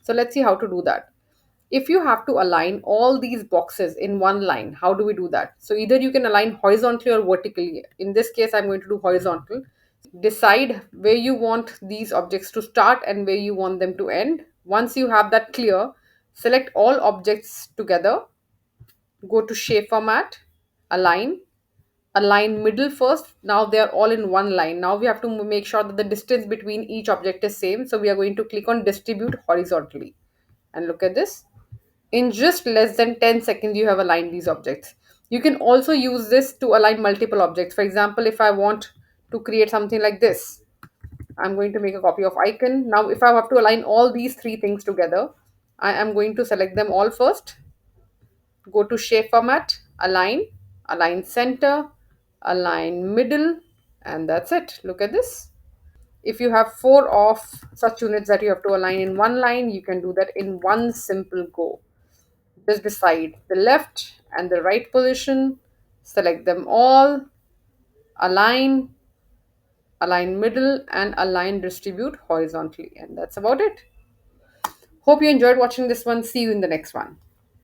So let's see how to do that. If you have to align all these boxes in one line, how do we do that? So either you can align horizontally or vertically. In this case, I'm going to do horizontal. Decide where you want these objects to start and where you want them to end. Once you have that clear, select all objects together, go to shape format, align, align middle first. Now they are all in one line. Now we have to make sure that the distance between each object is same. So we are going to click on distribute horizontally. And look at this. In just less than 10 seconds, you have aligned these objects. You can also use this to align multiple objects. For example, if I want to create something like this, I'm going to make a copy of icon. Now, if I have to align all these three things together, I am going to select them all first, go to shape format, align, align center, align middle, and that's it. Look at this. If you have four of such units that you have to align in one line, you can do that in one simple go. Just decide the left and the right position, select them all, align, align middle, and align distribute horizontally. And that's about it. Hope you enjoyed watching this one. See you in the next one.